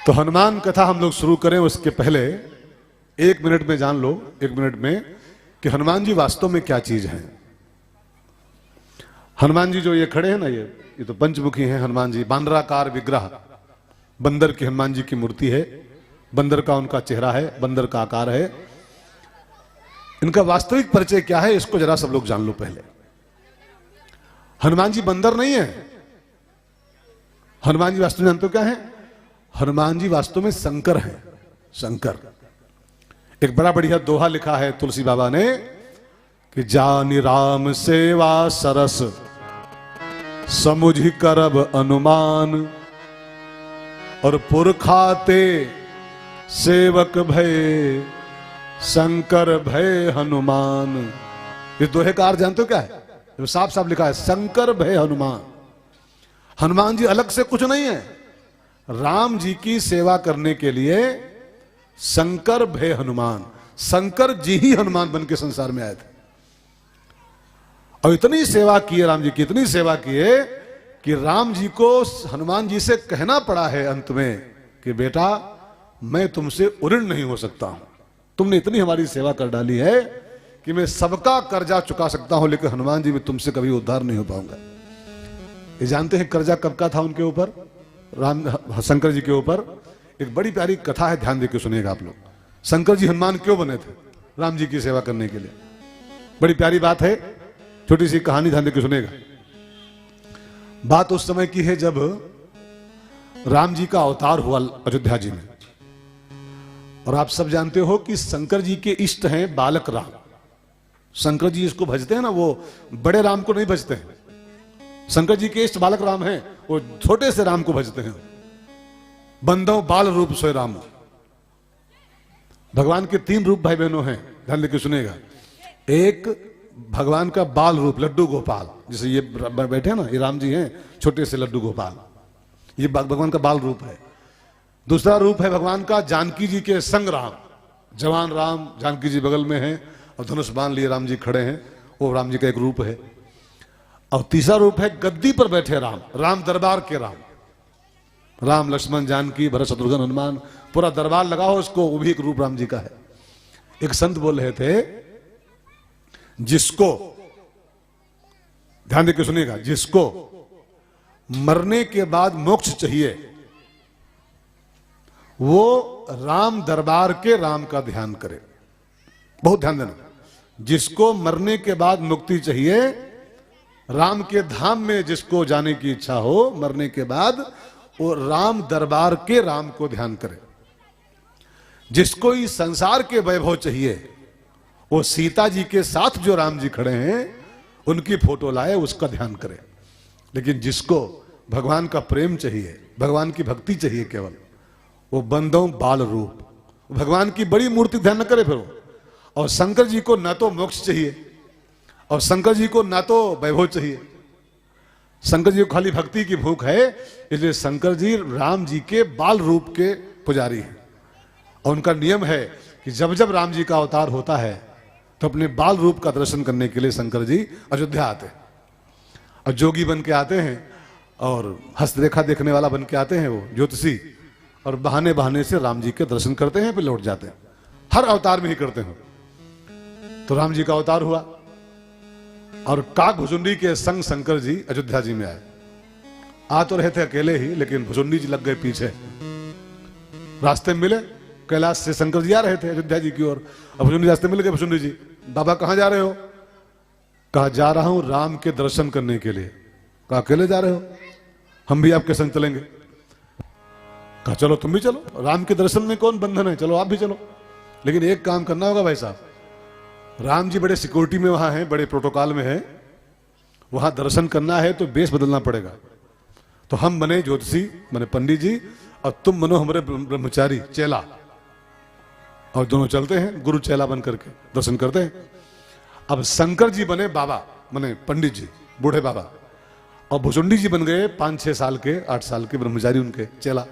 तो हनुमान कथा हम लोग शुरू करें उसके पहले 1 मिनट में जान लो, 1 मिनट में, कि हनुमान जी वास्तव में क्या चीज है। हनुमान जी जो ये खड़े हैं ना, ये तो पंचमुखी हैं हनुमान जी, बांदराकार विग्रह, बंदर की हनुमान जी की मूर्ति है, बंदर का उनका चेहरा है, बंदर का आकार है। इनका वास्तविक परिचय क्या है इसको जरा सब लोग जान लो पहले। हनुमान जी बंदर नहीं है। हनुमान जी वास्तव में जानते हो क्या है? हनुमान जी वास्तव में शंकर है। शंकर। एक बड़ा बढ़िया दोहा लिखा है तुलसी बाबा ने कि जानि राम सेवा सरस समुझि करब अनुमान, और पुरखाते सेवक भय शंकर भय हनुमान। इस दोहे का अर्थ जानते हो क्या है? तो साफ साफ लिखा है शंकर भय हनुमान। हनुमान जी अलग से कुछ नहीं है, राम जी की सेवा करने के लिए शंकर भय हनुमान। शंकर जी ही हनुमान बन के संसार में आए थे और इतनी सेवा की राम जी की, इतनी सेवा किए कि राम जी को हनुमान जी से कहना पड़ा है अंत में कि बेटा मैं तुमसे उऋण नहीं हो सकता हूं, तुमने इतनी हमारी सेवा कर डाली है कि मैं सबका कर्जा चुका सकता हूं, लेकिन हनुमान जी मैं तुमसे कभी उद्धार नहीं हो पाऊंगा। ये जानते हैं कर्जा कब का था उनके ऊपर, राम शंकर जी के ऊपर? एक बड़ी प्यारी कथा है, ध्यान देकर सुनिएगा आप लोग। शंकर जी हनुमान क्यों बने थे? राम जी की सेवा करने के लिए। बड़ी प्यारी बात है, छोटी सी कहानी, ध्यान देकर सुनिएगा। बात उस समय की है जब राम जी का अवतार हुआ अयोध्या जी में, और आप सब जानते हो कि शंकर जी के इष्ट हैं बालक राम। शंकर जी इसको भजते हैं ना, वो बड़े राम को नहीं भजते हैं। शंकर जी के इष्ट बालक राम हैं, वो छोटे से राम को भजते हैं। बंदो बाल रूप सोए राम। भगवान के 3 रूप भाई बहनों हैं, ध्यान देकर सुनेगा। एक भगवान का बाल रूप लड्डू गोपाल, जैसे ये बैठे हैं ना, ये राम जी हैं छोटे से लड्डू गोपाल, ये भगवान का बाल रूप है। दूसरा रूप है भगवान का जानकी जी के संग राम, जवान राम, जानकी जी बगल में हैं और धनुष बांध लिए राम जी खड़े हैं, वो राम जी का एक रूप है। और तीसरा रूप है गद्दी पर बैठे राम, राम दरबार के राम, राम लक्ष्मण जानकी भरत शत्रुघ्न हनुमान, पूरा दरबार लगा हो उसको, वो भी एक रूप राम जी का है। एक संत बोल रहे थे, जिसको, ध्यान देकर सुनिएगा, जिसको मरने के बाद मोक्ष चाहिए वो राम दरबार के राम का ध्यान करे। बहुत ध्यान देना। जिसको मरने के बाद मुक्ति चाहिए, राम के धाम में जिसको जाने की इच्छा हो मरने के बाद, वो राम दरबार के राम को ध्यान करे। जिसको इस संसार के वैभव चाहिए, वो सीता जी के साथ जो राम जी खड़े हैं उनकी फोटो लाए, उसका ध्यान करे। लेकिन जिसको भगवान का प्रेम चाहिए, भगवान की भक्ति चाहिए केवल, वो बंदों बाल रूप, भगवान की बड़ी मूर्ति ध्यान न करे फिर वो। और शंकर जी को ना तो मोक्ष चाहिए और शंकर जी को ना तो वैभव चाहिए, शंकर जी को खाली भक्ति की भूख है। इसलिए शंकर जी राम जी के बाल रूप के पुजारी हैं और उनका नियम है कि जब जब राम जी का अवतार होता है तो अपने बाल रूप का दर्शन करने के लिए शंकर जी अयोध्या आते हैं। और जोगी बन के आते हैं और हस्तरेखा देखने वाला बन के आते हैं वो ज्योतिषी, और बहाने बहाने से राम जी के दर्शन करते हैं, फिर लौट जाते हैं। हर अवतार में ही करते हैं। तो राम जी का अवतार हुआ और काक भुजुंडी के संग शंकर जी अयोध्या जी में आए। आ तो रहे थे अकेले ही, लेकिन भुजुंडी जी लग गए पीछे। रास्ते में मिले, कैलाश से शंकर जी आ रहे थे अयोध्या जी की ओर, और भुजुंडी रास्ते मिल गए। भुजुंडी जी, बाबा कहां जा रहे हो? कहा जा रहा हूं राम के दर्शन करने के लिए। कहा अकेले जा रहे हो? हम भी आपके संग चलेंगे। कहा चलो तुम भी चलो, राम के दर्शन में कौन बंधन है, चलो आप भी चलो। लेकिन एक काम करना होगा भाई साहब, राम जी बड़े सिक्योरिटी में वहां हैं, बड़े प्रोटोकॉल में हैं, वहां दर्शन करना है तो बेस बदलना पड़ेगा। तो हम बने ज्योतिषी, बने पंडित जी, और तुम बनो हमारे ब्रह्मचारी चेला, और दोनों चलते हैं गुरु चेला बन करके दर्शन करते हैं। अब शंकर जी बने बाबा, बने पंडित जी, बूढ़े बाबा, और भुजुंडी जी बन गए 5-6 साल के, 8 साल के ब्रह्मचारी, उनके चेला।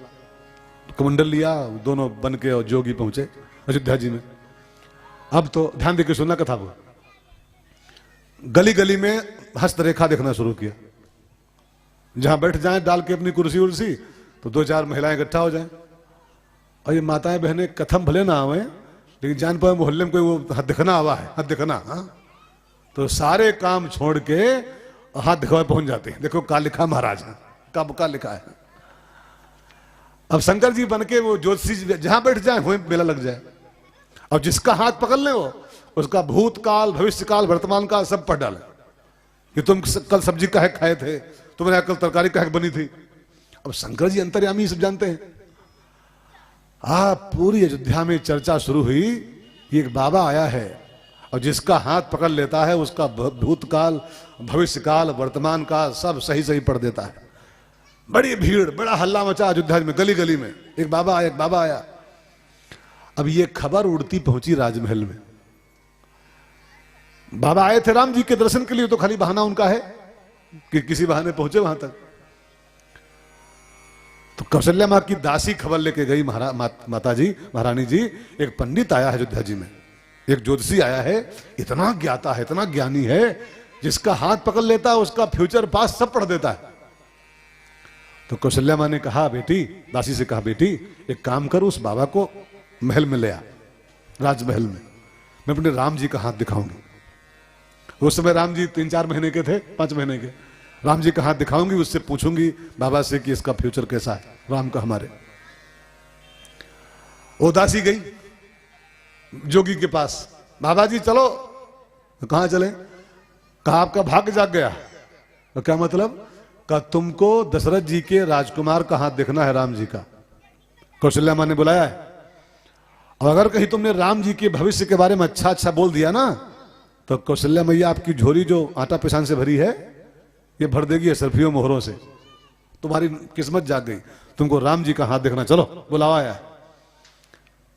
कमंडल लिया, दोनों बन के और जोगी पहुंचे अयोध्या जी में। अब तो ध्यान देकर सुनना कथा को। गली गली में हस्तरेखा देखना शुरू किया, जहां बैठ जाए डाल के अपनी कुर्सी उर्सी, तो 2-4 महिलाएं इकट्ठा हो जाएं, और ये माताएं बहनें कथम भले ना आवे, लेकिन जान पाए मोहल्ले में कोई वो हाथ दिखना आवा है, हाथ दिखना, हाँ, तो सारे काम छोड़ के हाथ दिखावे पहुंच जाते हैं। देखो का लिखा महाराज, कब का लिखा है। अब शंकर जी बन के वो ज्योतिषी जहां बैठ जाए वहीं मेला लग जाए, और जिसका हाथ पकड़ ले वो उसका भूतकाल भविष्यकाल वर्तमान काल सब पढ़ डाले कि तुम कल सब्जी काहे खाए थे, तुम्हारे कल तरकारी काहे बनी थी। अब शंकर जी अंतर्यामी सब जानते हैं। पूरी अयोध्या में चर्चा शुरू हुई कि एक बाबा आया है और जिसका हाथ पकड़ लेता है उसका भूतकाल भविष्यकाल वर्तमान काल सब सही सही पढ़ देता है। बड़ी भीड़, बड़ा हल्ला मचा अयोध्या में, गली गली में एक बाबा आया, एक बाबा आया। अब ये खबर उड़ती पहुंची राजमहल में। बाबा आए थे राम जी के दर्शन के लिए, तो खाली बहाना उनका है कि किसी बहाने पहुंचे वहां तक। तो कौशल्या मां की दासी खबर लेके गई, माता जी महारानी जी, एक पंडित आया है अयोध्या जी में, एक ज्योतिषी आया है, इतना ज्ञाता है, इतना ज्ञानी है, जिसका हाथ पकड़ लेता है उसका फ्यूचर पास्ट सब पढ़ देता है। तो कौशल्या मां ने कहा, बेटी, दासी से कहा, बेटी एक काम कर, उस बाबा को महल में ले आ, राजमहल में, मैं अपने राम जी का हाथ दिखाऊंगी। उस समय राम जी 3-4 महीने के थे, 5 महीने के। राम जी का हाथ दिखाऊंगी, उससे पूछूंगी बाबा से कि इसका फ्यूचर कैसा है, राम का हमारे। वो दासी गई जोगी के पास, बाबा जी चलो। तो कहां चले? कहा आपका भाग्य जाग गया। तो क्या मतलब? कहा तुमको दशरथ जी के राजकुमार का हाथ देखना है, राम जी का। कौशल्या मां ने बुलाया है, और अगर कहीं तुमने राम जी के भविष्य के बारे में अच्छा अच्छा बोल दिया ना, तो कौशल्या मैया आपकी झोली जो आटा पिसान से भरी है ये भर देगी सरफियों मोहरों से। तुम्हारी किस्मत जाग गई, तुमको राम जी का हाथ देखना, चलो बुलावा आया।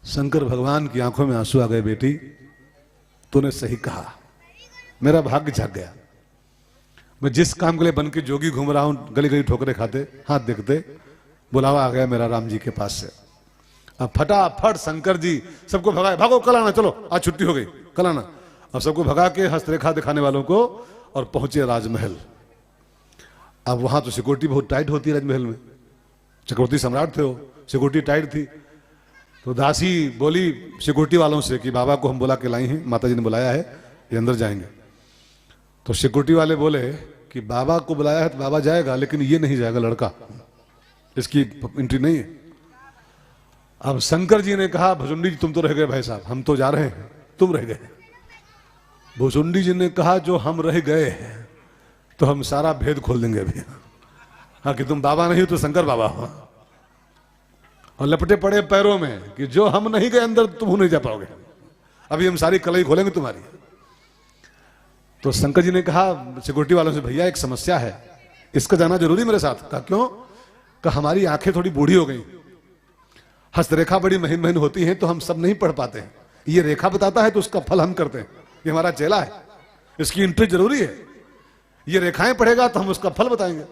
शंकर भगवान की आंखों में आंसू आ गए, बेटी तूने सही कहा, मेरा भाग्य जाग गया। मैं जिस काम के लिए बन के जोगी घूम रहा हूं, गली गली ठोकरे खाते, हाथ देखते, बुलावा आ गया मेरा राम जी के पास से। अब फटाफट शंकर जी सबको भगाए, भागो कल आना, चलो आज छुट्टी हो गई, कल आना। अब सबको भगा के हस्तरेखा दिखाने वालों को, और पहुंचे राजमहल। अब वहां तो सिक्योरिटी बहुत टाइट होती है राजमहल में, चक्रवर्ती सम्राट थे वो, सिक्योरिटी टाइट थी। तो दासी बोली सिक्योरिटी वालों से कि बाबा को हम बुला के लाई हैं, माता जी ने बुलाया है, ये अंदर जाएंगे। तो सिक्योरिटी वाले बोले कि बाबा को बुलाया है तो बाबा जाएगा, लेकिन ये नहीं जाएगा, लड़का, इसकी एंट्री नहीं है। अब शंकर जी ने कहा, भुजुंडी जी तुम तो रह गए भाई साहब, हम तो जा रहे हैं, तुम रह गए। भुजुंडी जी ने कहा, जो हम रह गए तो हम सारा भेद खोल देंगे अभी। हाँ, कि तुम बाबा नहीं हो तो शंकर बाबा हो। और लपटे पड़े पैरों में कि जो हम नहीं गए अंदर तुम नहीं जा पाओगे, अभी हम सारी कलाई खोलेंगे तुम्हारी। तो शंकर जी ने कहा सिक्योरिटी वालों से, भैया एक समस्या है, इसका जाना जरूरी मेरे साथ। कहा क्यों? कहा हमारी आंखें थोड़ी बूढ़ी हो गई, हस्तरेखा बड़ी महीन महीन होती है तो हम सब नहीं पढ़ पाते हैं, ये रेखा बताता है तो उसका फल हम करते हैं, ये हमारा चेला है, इसकी एंट्री जरूरी है, ये रेखाएं पढ़ेगा तो हम उसका फल बताएंगे।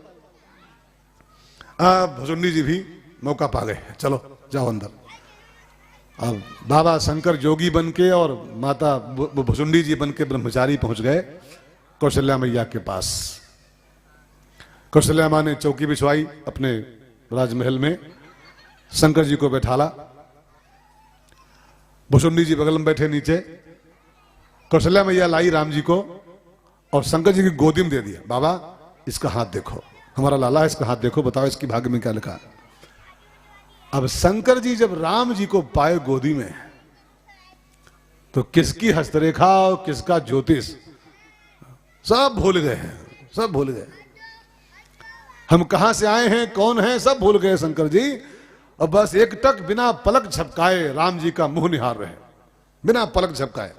भुजुंडी जी भी मौका पा गए, चलो जाओ अंदर। अब बाबा शंकर जोगी बन के और माता भुजुंडी जी बन के ब्रह्मचारी पहुंच गए कौशल्या मैया के पास। कौशल्या मां ने चौकी बिछवाई अपने राजमहल में, शंकर जी को बैठाला, भुजुंडी जी बगल में बैठे नीचे। कौशल्या मैया लाई राम जी को और शंकर जी की गोदी में दे दिया, बाबा इसका हाथ देखो, हमारा लाला है, इसका हाथ देखो, बताओ इसकी भाग्य में क्या लिखा है। अब शंकर जी जब राम जी को पाए गोदी में, तो किसकी हस्तरेखा और किसका ज्योतिष सब भूल गए हैं, सब भूल गए। हम कहां से आए हैं, कौन हैं, सब भूल गए शंकर जी। और बस एक टक बिना पलक झपकाए राम जी का मुंह निहार रहे, बिना पलक झपकाए।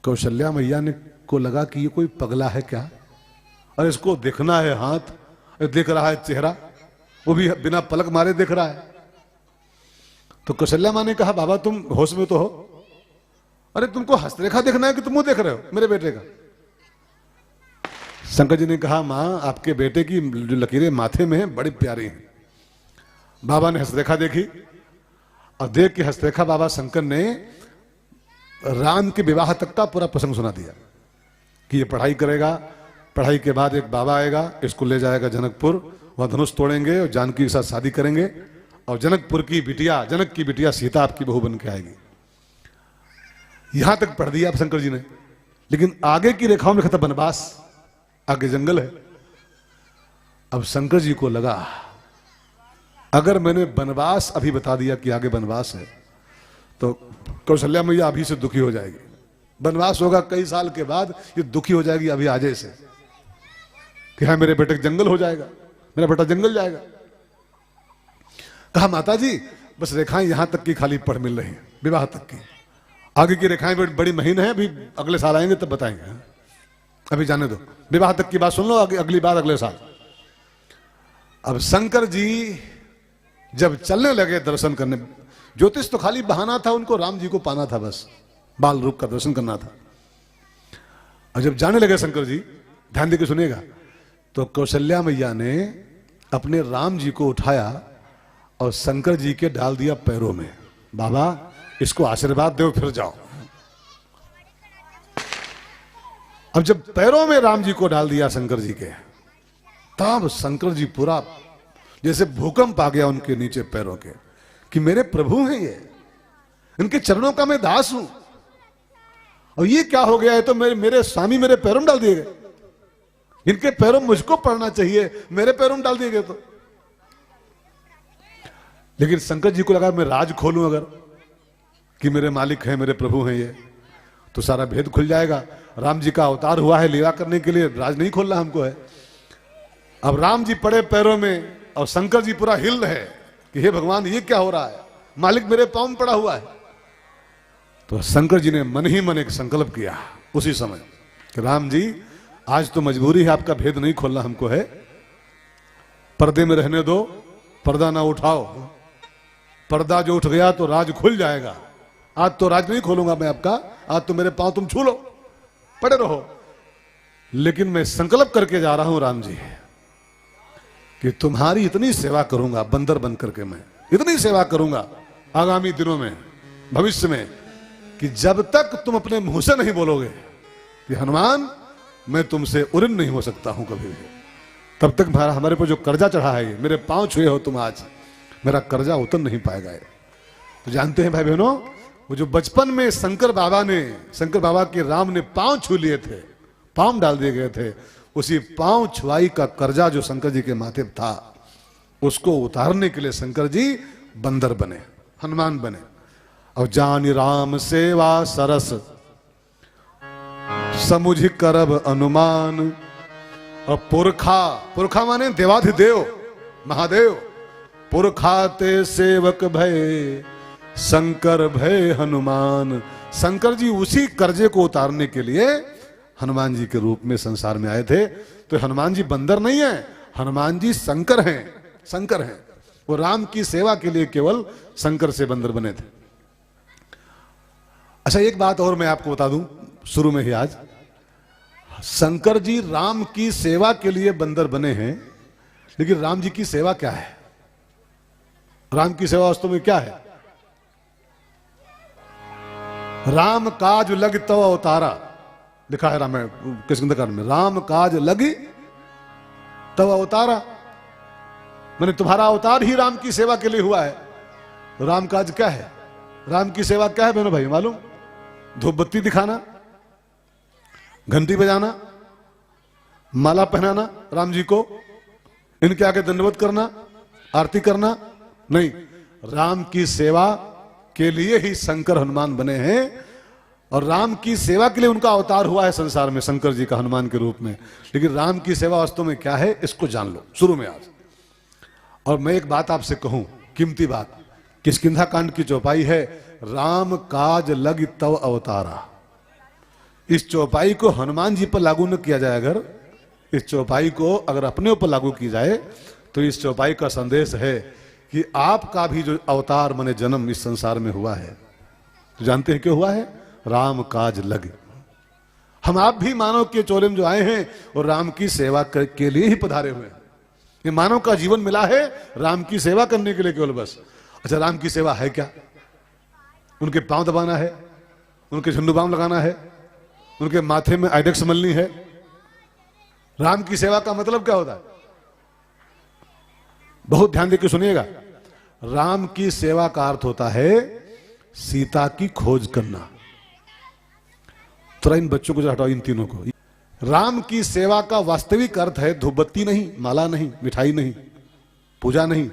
कौशल्या मैया ने को लगा कि ये कोई पगला है क्या, और इसको देखना है हाथ, देख रहा है चेहरा, वो भी बिना पलक मारे देख रहा है। तो कौशल्या मां ने कहा, बाबा तुम होश में तो हो, अरे तुमको हस्तरेखा देखना है कि तुम मुंह देख रहे हो मेरे बेटे का। शंकर जी ने कहा, मां आपके बेटे की जो लकीरें माथे में हैं बड़ी प्यारी हैं। बाबा ने हस्तरेखा देखी, और देख के हस्तरेखा बाबा शंकर ने राम के विवाह तक का पूरा प्रसंग सुना दिया कि ये पढ़ाई करेगा, पढ़ाई के बाद एक बाबा आएगा, इसको ले जाएगा जनकपुर, वह धनुष तोड़ेंगे और जानकी के साथ शादी करेंगे और जनकपुर की बिटिया, जनक की बिटिया सीता आपकी बहू बन के आएगी। यहां तक पढ़ दिया आप शंकर जी ने, लेकिन आगे की रेखाओं में लिखा था वनवास, आगे जंगल है। अब शंकर जी को लगा अगर मैंने वनवास अभी बता दिया कि आगे वनवास है तो कौशल्या मैया अभी से दुखी हो जाएगी। वनवास होगा कई साल के बाद, ये दुखी हो जाएगी अभी आजे से कि हाँ मेरे बेटे जंगल हो जाएगा, मेरा बेटा जंगल जाएगा। कहा माता जी बस रेखाएं यहां तक की खाली पढ़ मिल रही हैं, विवाह तक की, आगे की रेखाएं बड़ी महीन है, अभी अगले साल आएंगे तब बताएंगे, अभी जाने दो, विवाह तक की बात सुन लो, अगली बार अगले साल। अब शंकर जी जब चलने लगे दर्शन करने, ज्योतिष तो खाली बहाना था, उनको राम जी को पाना था, बस बाल रूप का दर्शन करना था। और जब जाने लगे शंकर जी, ध्यान देकर सुनिएगा, तो कौशल्या मैया ने अपने राम जी को उठाया और शंकर जी के डाल दिया पैरों में, बाबा इसको आशीर्वाद दो फिर जाओ। अब जब पैरों में राम जी को डाल दिया शंकर जी के, तब शंकर जी पूरा जैसे भूकंप आ गया उनके नीचे पैरों के कि मेरे प्रभु हैं ये, इनके चरणों का मैं दास हूं, और ये क्या हो गया है, तो मेरे स्वामी मेरे पैरों में डाल दिए गए, इनके पैरों में मुझको पड़ना चाहिए, मेरे पैरों में डाल दिए गए। तो लेकिन शंकर जी को लगा मैं राज खोलूं अगर कि मेरे मालिक हैं, मेरे प्रभु हैं ये, तो सारा भेद खुल जाएगा। राम जी का अवतार हुआ है लीला करने के लिए, राज नहीं खोलना हमको है। अब राम जी पड़े पैरों में और शंकर जी पूरा हिल रहे कि हे भगवान ये क्या हो रहा है, मालिक मेरे पांव में पड़ा हुआ है। तो शंकर जी ने मन ही मन एक संकल्प किया उसी समय कि राम जी आज तो मजबूरी है, आपका भेद नहीं खोलना हमको है, पर्दे में रहने दो, पर्दा ना उठाओ, पर्दा जो उठ गया तो राज खुल जाएगा, आज तो राज नहीं खोलूंगा मैं आपका, आज तो मेरे पांव तुम छू लो, पड़े रहो, लेकिन मैं संकल्प करके जा रहा हूं राम जी कि तुम्हारी इतनी सेवा करूंगा, बंदर बन करके मैं इतनी सेवा करूंगा आगामी दिनों में, भविष्य में, कि जब तक तुम अपने मुंह से नहीं बोलोगे कि हनुमान मैं तुमसे उऋण नहीं हो सकता हूं कभी भी, तब तक हमारे पर जो कर्जा चढ़ा है, मेरे पांव छुए हो तुम आज, मेरा कर्जा उतर नहीं पाएगा। तो जानते हैं भाई बहनों, वो जो बचपन में शंकर बाबा के राम ने पांव छू लिए थे, पांव डाल दिए गए थे, उसी पांव छुआई का कर्जा जो शंकर जी के माथे था, उसको उतारने के लिए शंकर जी बंदर बने, हनुमान बने। और जानी राम सेवा सरस समुझ करब अनुमान। और पुरखा माने देवाधिदेव महादेव, पुरखा ते सेवक भय शंकर भय हनुमान। शंकर जी उसी कर्जे को उतारने के लिए हनुमान जी के रूप में संसार में आए थे। तो हनुमान जी बंदर नहीं है, हनुमान जी शंकर हैं, शंकर हैं। वो राम की सेवा के लिए केवल शंकर से बंदर बने थे। अच्छा एक बात और मैं आपको बता दूं शुरू में ही आज, शंकर जी राम की सेवा के लिए बंदर बने हैं, लेकिन राम जी की सेवा क्या है? राम की सेवा वास्तव में क्या है? राम काज लग तो अवतारा, लिखा है रामायण किष्किंधा में, राम काज लगी तब अवतारा, मैंने तुम्हारा अवतार ही राम की सेवा के लिए हुआ है। राम काज क्या है? राम की सेवा क्या है बहनों भाई मालूम? धूप बत्ती दिखाना, घंटी बजाना, माला पहनाना राम जी को, इनके आगे दंडवत करना, आरती करना नहीं। राम की सेवा के लिए ही शंकर हनुमान बने हैं, और राम की सेवा के लिए उनका अवतार हुआ है संसार में, शंकर जी का हनुमान के रूप में। लेकिन राम की सेवा वास्तव में क्या है इसको जान लो शुरू में आज। और मैं एक बात आपसे कहूं, कीमती बात, किष्किंधा कांड की चौपाई है, राम काज लग तव अवतारा। इस चौपाई को हनुमान जी पर लागू न किया जाए, अगर इस चौपाई को अगर अपने ऊपर लागू की जाए तो इस चौपाई का संदेश है कि आपका भी जो अवतार माने जन्म इस संसार में हुआ है, तो जानते हैं क्यों हुआ है? राम काज लग। हम आप भी मानव के चोले में जो आए हैं और राम की सेवा के लिए ही पधारे हुए हैं। ये मानव का जीवन मिला है राम की सेवा करने के लिए केवल, बस। अच्छा राम की सेवा है क्या? उनके पांव दबाना है, उनके झंडू बाम लगाना है, उनके माथे में आइडेक्स मलनी है। राम की सेवा का मतलब क्या होता है? बहुत ध्यान देकर सुनिएगा। राम की सेवा का अर्थ होता है सीता की खोज करना। थोड़ा इन बच्चों को जो हटाओ, इन तीनों को। राम की सेवा का वास्तविक अर्थ है धूपबत्ती नहीं, माला नहीं, मिठाई नहीं, पूजा नहीं,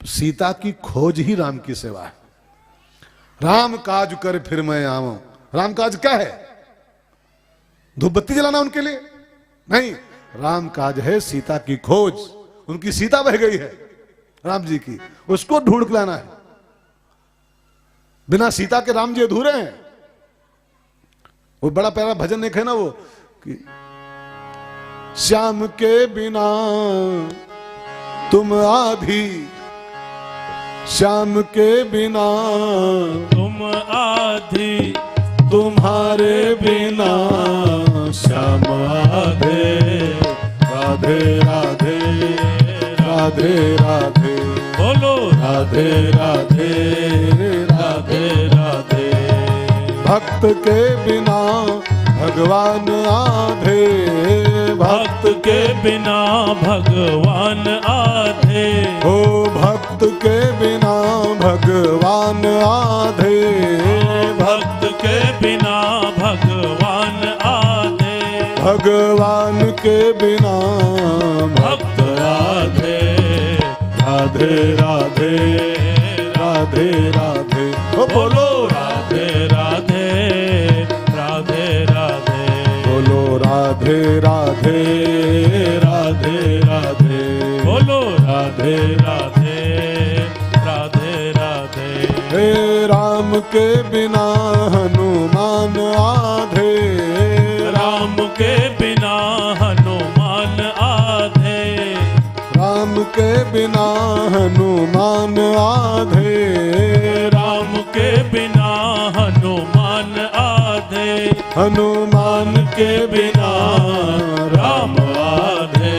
सीता की खोज ही राम की सेवा है। राम काज कर फिर मैं आऊं। राम काज क्या है? धूपबत्ती जलाना उनके लिए नहीं, राम काज है सीता की खोज। उनकी सीता बह गई है राम जी की, उसको ढूंढ के लाना है। बिना सीता के राम जी अधूरे हैं। वो बड़ा प्यारा भजन एक है ना, वो कि श्याम के बिना तुम आधी, श्याम के बिना तुम आधी, तुम्हारे बिना श्याम आधे। राधे राधे राधे राधे, बोलो राधे राधे राधे राधे। भक्त के बिना भगवान आधे, भक्त के बिना भगवान आधे। हो भक्त के बिना भगवान आधे, भक्त के बिना भगवान आधे। भगवान के बिना भक्त आधे। राधे राधे राधे राधे। ओ बोलो राधे राधे राधे राधे, बोलो राधे राधे राधे राधे, बोलो राधे राधे राधे राधे। हे राम के बिना हनुमान आधे, राम के बिना हनुमान आधे। राम के बिना हनुमान आधे, राम के बिना हनुमान आधे। हनुमान के बिना राम आधे।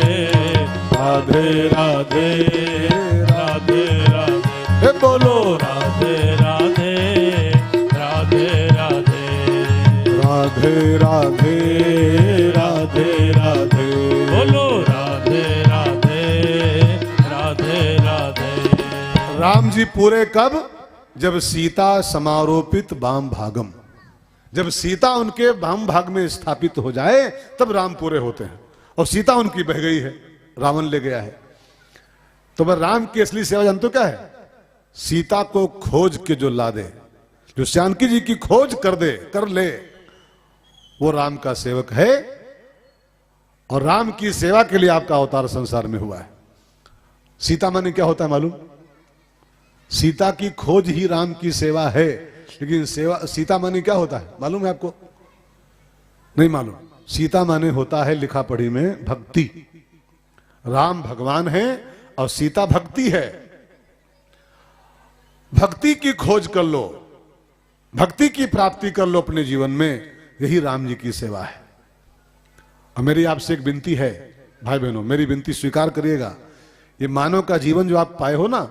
राधे राधे राधे राधे, हे बोलो राधे राधे राधे राधे। राधे राधे राधे राधे, बोलो राधे राधे राधे राधे। राम जी पूरे कब? जब सीता समारोपित वाम भागम, जब सीता उनके वाम भाग में स्थापित हो जाए तब राम पूरे होते हैं। और सीता उनकी बह गई है, रावण ले गया है। तो वह राम की असली सेवा जानते हो क्या है? सीता को खोज के जो ला दे, जो जानकी जी की खोज कर दे, कर ले, वो राम का सेवक है। और राम की सेवा के लिए आपका अवतार संसार में हुआ है। सीता माने क्या होता है मालूम? सीता की खोज ही राम की सेवा है। लेकिन सेवा, सीता माने क्या होता है मालूम है आपको? नहीं मालूम। सीता माने होता है लिखा पढ़ी में भक्ति। राम भगवान है और सीता भक्ति है। भक्ति की खोज कर लो, भक्ति की प्राप्ति कर लो अपने जीवन में, यही राम जी की सेवा है। और मेरी आपसे एक विनती है भाई बहनों, मेरी विनती स्वीकार करिएगा। ये मानव का जीवन जो आप पाए हो ना,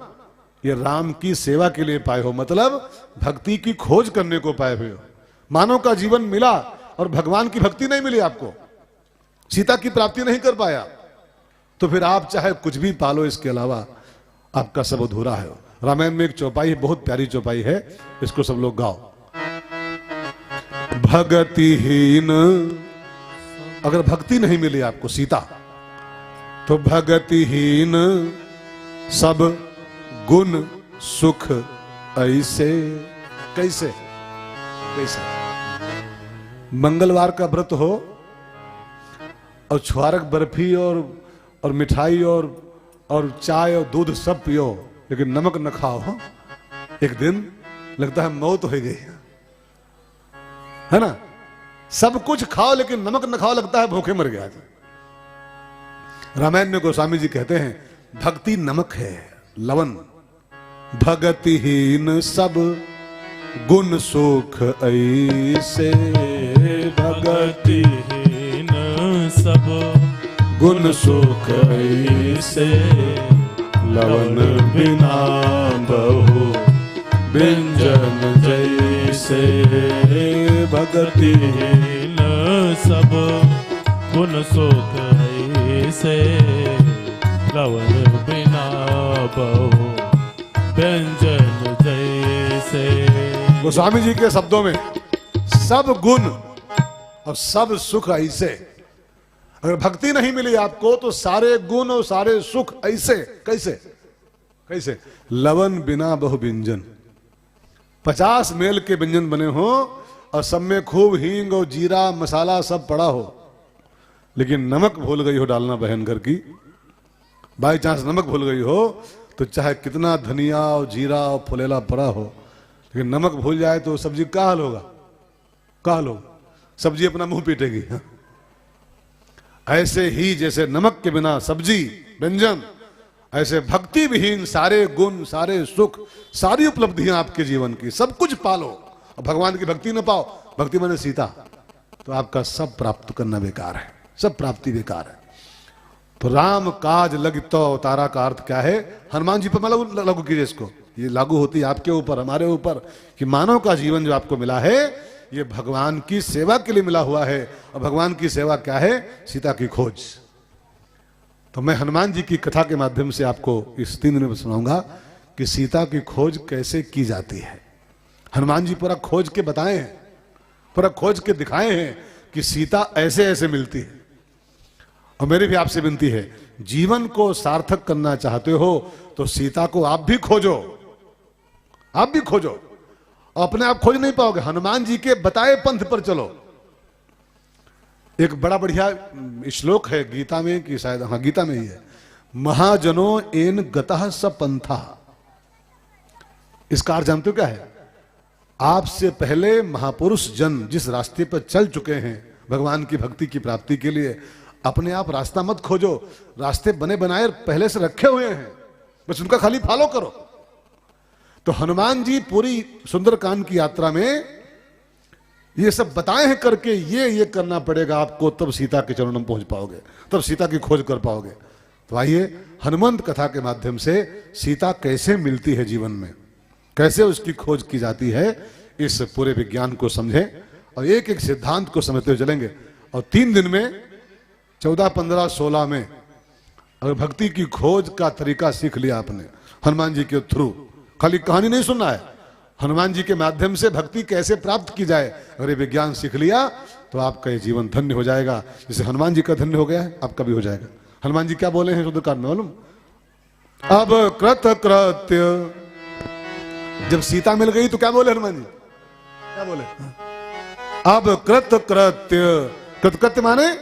ये राम की सेवा के लिए पाए हो, मतलब भक्ति की खोज करने को पाए हुए हो। मानव का जीवन मिला और भगवान की भक्ति नहीं मिली आपको, सीता की प्राप्ति नहीं कर पाया, तो फिर आप चाहे कुछ भी पालो, इसके अलावा आपका सब अधूरा है। रामायण में एक चौपाई है, बहुत प्यारी चौपाई है, इसको सब लोग गाओ। भगतिहीन, अगर भक्ति नहीं मिली आपको सीता, तो भगतिहीन सब गुण सुख ऐसे। कैसे? कैसे? मंगलवार का व्रत हो और छुआरक बर्फी और मिठाई और चाय और दूध सब पियो, लेकिन नमक न खाओ, एक दिन लगता है मौत हो गई, है ना? सब कुछ खाओ लेकिन नमक न खाओ, लगता है भूखे मर गया। रामायण में गोस्वामी जी कहते हैं भक्ति नमक है, लवण। भगतिहीन सब गुण सुख ऐसे, भगतिहीन सब गुण सुख ऐसे, लवण बिना बहु व्यंजन जैसे। भगतिहीन सब गुण सुख ऐसे, लवण बिना बहु व्यंजन जैसे। गोस्वामी जी के शब्दों में सब गुण और सब सुख ऐसे। अगर भक्ति नहीं मिली आपको तो सारे गुण और सारे सुख ऐसे। कैसे कैसे? लवन बिना बहु व्यंजन। 50 मेल के व्यंजन बने हो और सब में खूब हींग और जीरा मसाला सब पड़ा हो, लेकिन नमक भूल गई हो डालना बहन घर की, बाई चांस नमक भूल गई हो तो चाहे कितना धनिया और जीरा और फुलेला पड़ा हो, लेकिन नमक भूल जाए तो सब्जी का हाल होगा? का हाल होगा? सब्जी अपना मुंह पीटेगी। ऐसे ही जैसे नमक के बिना सब्जी व्यंजन, ऐसे भक्ति विहीन सारे गुण सारे सुख सारी उपलब्धियां आपके जीवन की सब कुछ पालो और भगवान की भक्ति न पाओ, भक्ति माने सीता, तो आपका सब प्राप्त करना बेकार है, सब प्राप्ति बेकार है। तो राम काज लग तो अवतारा का अर्थ क्या है? हनुमान जी पर लागू कीजिए इसको। ये लागू होती है आपके ऊपर हमारे ऊपर कि मानव का जीवन जो आपको मिला है ये भगवान की सेवा के लिए मिला हुआ है, और भगवान की सेवा क्या है? सीता की खोज। तो मैं हनुमान जी की कथा के माध्यम से आपको इस 3 दिन में सुनाऊंगा कि सीता की खोज कैसे की जाती है। हनुमान जी पूरा खोज के बताए हैं, पूरा खोज के दिखाए हैं कि सीता ऐसे ऐसे मिलती है। और मेरी भी आपसे विनती है, जीवन को सार्थक करना चाहते हो तो सीता को आप भी खोजो, आप भी खोजो। अपने आप खोज नहीं पाओगे, हनुमान जी के बताए पंथ पर चलो। एक बड़ा बढ़िया श्लोक है गीता में, कि शायद हाँ गीता में ही है, महाजनो एन गतः स पंथा। इसका अर्थ जानते हो क्या है? आपसे पहले महापुरुष जन जिस रास्ते पर चल चुके हैं भगवान की भक्ति की प्राप्ति के लिए, अपने आप रास्ता मत खोजो, रास्ते बने बनाए पहले से रखे हुए हैं, बस उनका खाली फॉलो करो। तो हनुमान जी पूरी सुंदरकांड की यात्रा में ये सब बताए हैं करके ये करना पड़ेगा आपको, तब सीता के चरणों में पहुंच पाओगे, तब सीता की खोज कर पाओगे। तो आइए हनुमंत कथा के माध्यम से सीता कैसे मिलती है जीवन में, कैसे उसकी खोज की जाती है, इस पूरे विज्ञान को समझें और एक एक सिद्धांत को समझते हुए चलेंगे। और 3 दिन में 14, 15, 16 में अगर भक्ति की खोज का तरीका सीख लिया आपने हनुमान जी के थ्रू, खाली कहानी नहीं सुनना है, हनुमान जी के माध्यम से भक्ति कैसे प्राप्त की जाए, अगर ये विज्ञान सीख लिया तो आपका ये जीवन धन्य हो जाएगा। जैसे हनुमान जी का धन्य हो गया है, आपका भी हो जाएगा। हनुमान जी क्या बोले हैं सुंदरकांड में मालूम? अब कृत कृत्य, जब सीता मिल गई तो क्या बोले हनुमान जी? क्या बोले? अब कृत कृत्य, कृतकृत्य माने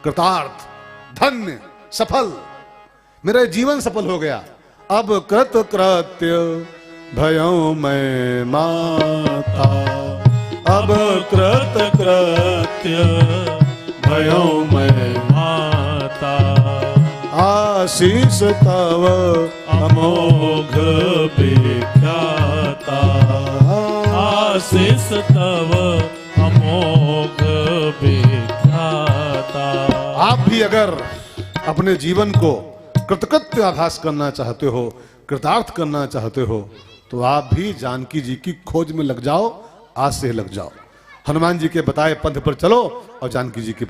कृतार्थ, धन्य, सफल, मेरा जीवन सफल हो गया। अब कृत कृत्य भयौ मैं माता, अब कृत कृत्य भयो मैं माता। आशीष तव अमोघ विख्याता, आशीष तव अमोघ विख्याता। आप भी अगर अपने जीवन को कृतकृत्य आभास करना चाहते हो, कृतार्थ करना चाहते हो, तो आप भी जानकी जी की खोज में लग जाओ, आज से लग जाओ। हनुमान जी के बताए पंथ पर चलो और जानकी जी की